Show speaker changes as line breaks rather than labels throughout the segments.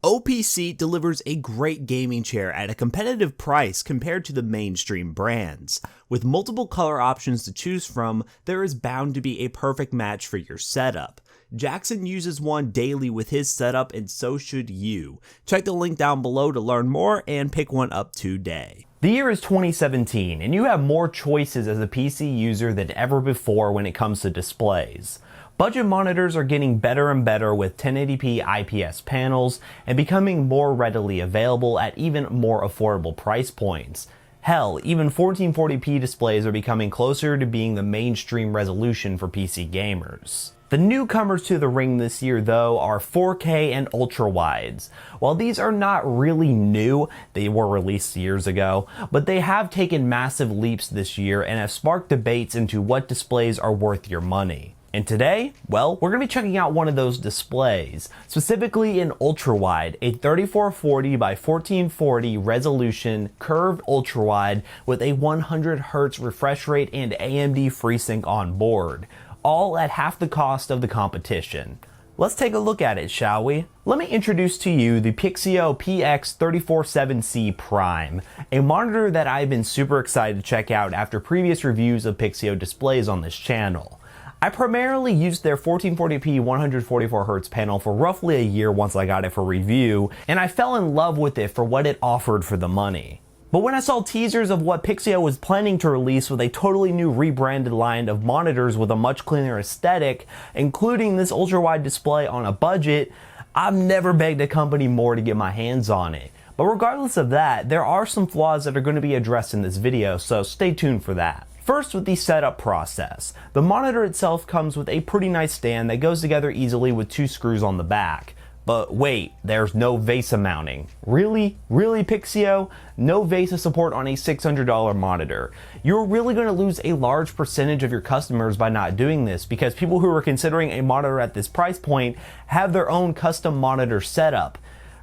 OPC delivers a great gaming chair at a competitive price compared to the mainstream brands. With multiple color options to choose from, there is bound to be a perfect match for your setup. Jackson uses one daily with his setup, and so should you. Check the link down below to learn more and pick one up today.
The year is 2017, and you have more choices as a PC user than ever before when it comes to displays. Budget monitors are getting better and better with 1080p IPS panels and becoming more readily available at even more affordable price points. Hell, even 1440p displays are becoming closer to being the mainstream resolution for PC gamers. The newcomers to the ring this year, though, are 4K and ultrawides. While these are not really new, they were released years ago, but they have taken massive leaps this year and have sparked debates into what displays are worth your money. And today, well, we're going to be checking out one of those displays, specifically an ultrawide, a 3440 by 1440 resolution curved ultrawide with a 100 Hz refresh rate and AMD FreeSync on board, all at half the cost of the competition. Let's take a look at it, shall we? Let me introduce to you the Pixio PX347c Prime, a monitor that I've been super excited to check out after previous reviews of Pixio displays on this channel. I primarily used their 1440p 144Hz panel for roughly a year once I got it for review, and I fell in love with it for what it offered for the money. But when I saw teasers of what Pixio was planning to release with a totally new rebranded line of monitors with a much cleaner aesthetic, including this ultra-wide display on a budget, I've never begged a company more to get my hands on it. But regardless of that, there are some flaws that are going to be addressed in this video, so stay tuned for that. First, with the setup process. The monitor itself comes with a pretty nice stand that goes together easily with two screws on the back. But wait, there's no VESA mounting. Really? Really, Pixio? No VESA support on a $600 monitor. You're really going to lose a large percentage of your customers by not doing this, because people who are considering a monitor at this price point have their own custom monitor setup.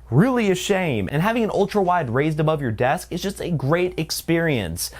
Really a shame, and having an ultra-wide raised above your desk is just a great experience.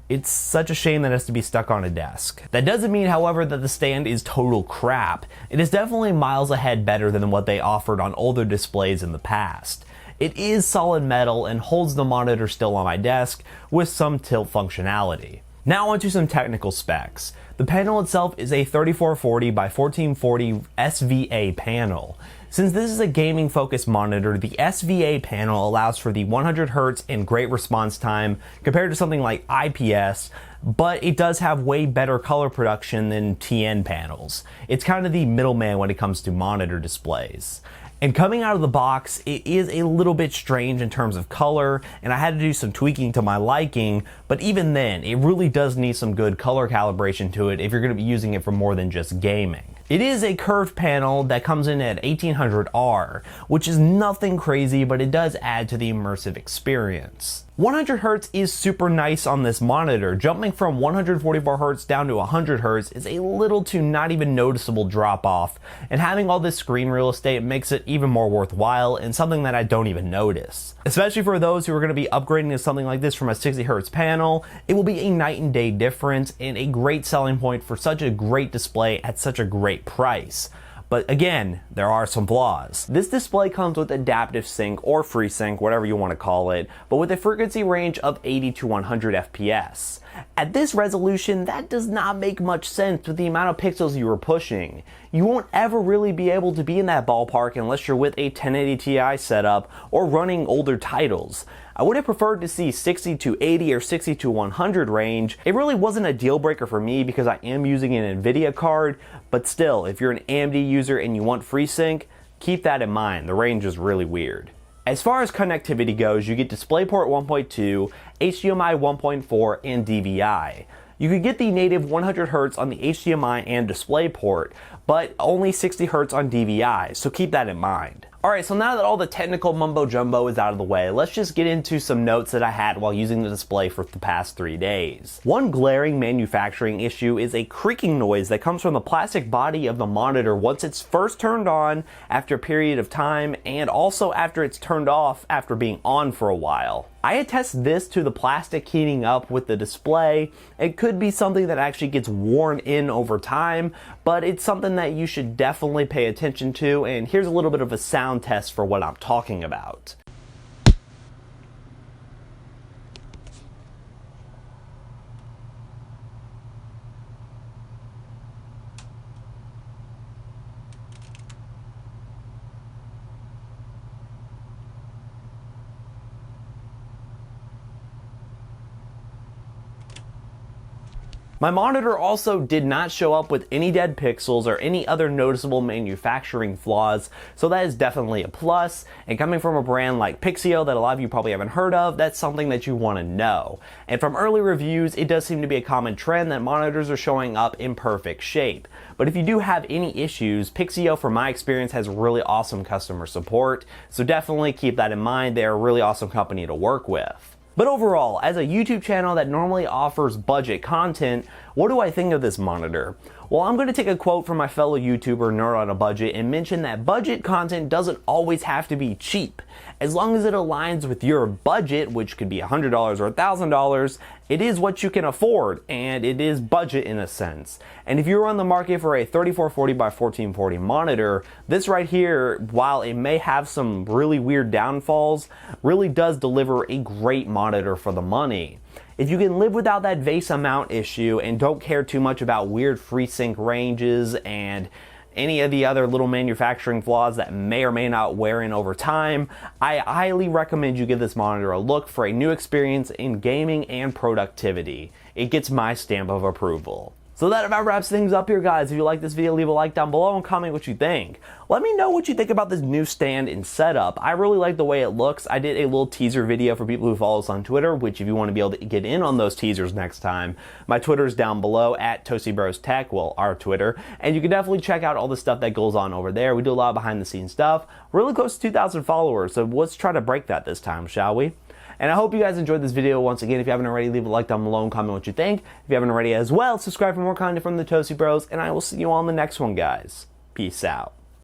It's such a shame that it has to be stuck on a desk. That doesn't mean, however, that the stand is total crap. It is definitely miles ahead better than what they offered on older displays in the past. It is solid metal and holds the monitor still on my desk with some tilt functionality. Now onto some technical specs. The panel itself is a 3440 by 1440 SVA panel. Since this is a gaming focused monitor, the SVA panel allows for the 100 Hz and great response time compared to something like IPS, but it does have way better color production than TN panels. It's kind of the middleman when it comes to monitor displays. And coming out of the box, it is a little bit strange in terms of color, and I had to do some tweaking to my liking, but even then, it really does need some good color calibration to it if you're going to be using it for more than just gaming. It is a curved panel that comes in at 1800R, which is nothing crazy, but it does add to the immersive experience. 100 Hz is super nice on this monitor. Jumping from 144 Hz down to 100 Hz is a little to not even noticeable drop off, and having all this screen real estate makes it even more worthwhile and something that I don't even notice. Especially for those who are going to be upgrading to something like this from a 60 Hz panel, it will be a night and day difference and a great selling point for such a great display at such a great price. But again, there are some flaws. This display comes with adaptive sync or FreeSync, whatever you want to call it, but with a frequency range of 80 to 100 FPS. At this resolution, that does not make much sense with the amount of pixels you are pushing. You won't ever really be able to be in that ballpark unless you're with a 1080 Ti setup or running older titles. I would have preferred to see 60 to 80 or 60 to 100 range. It really wasn't a deal breaker for me because I am using an Nvidia card, but still, if you're an AMD user and you want FreeSync, keep that in mind. The range is really weird. As far as connectivity goes, you get DisplayPort 1.2, HDMI 1.4, and DVI. You could get the native 100 Hz on the HDMI and DisplayPort, but only 60 Hz on DVI, so keep that in mind. Alright, so now that all the technical mumbo jumbo is out of the way, let's just get into some notes that I had while using the display for the past 3 days. One glaring manufacturing issue is a creaking noise that comes from the plastic body of the monitor once it's first turned on after a period of time, and also after it's turned off after being on for a while. I attest this to the plastic heating up with the display. It could be something that actually gets worn in over time, but it's something that you should definitely pay attention to, and here's a little bit of a sound sound test for what I'm talking about. My monitor also did not show up with any dead pixels or any other noticeable manufacturing flaws, so that is definitely a plus. And coming from a brand like Pixio that a lot of you probably haven't heard of, that's something that you want to know. And from early reviews, it does seem to be a common trend that monitors are showing up in perfect shape. But if you do have any issues, Pixio, from my experience, has really awesome customer support, so definitely keep that in mind. They're a really awesome company to work with. But overall, as a YouTube channel that normally offers budget content, what do I think of this monitor? Well, I'm going to take a quote from my fellow YouTuber Nerd on a Budget and mention that budget content doesn't always have to be cheap. As long as it aligns with your budget, which could be $100 or $1,000, it is what you can afford, and it is budget in a sense. And if you're on the market for a 3440 by 1440 monitor, this right here, while it may have some really weird downfalls, really does deliver a great monitor for the money. If you can live without that VESA mount issue and don't care too much about weird FreeSync ranges and any of the other little manufacturing flaws that may or may not wear in over time, I highly recommend you give this monitor a look for a new experience in gaming and productivity. It gets my stamp of approval. So that about wraps things up here, guys. If you like this video, leave a like down below and comment what you think. Let me know what you think about this new stand and setup. I really like the way it looks. I did a little teaser video for people who follow us on Twitter, which if you want to be able to get in on those teasers next time, my Twitter is down below at ToastyBrosTech, well, our Twitter, and you can definitely check out all the stuff that goes on over there. We do a lot of behind the scenes stuff. We're really close to 2,000 followers, so let's try to break that this time, shall we? And I hope you guys enjoyed this video. Once again, if you haven't already, leave a like down below and comment what you think. If you haven't already as well, subscribe for more content from the Toasty Bros, and I will see you all in the next one, guys. Peace out.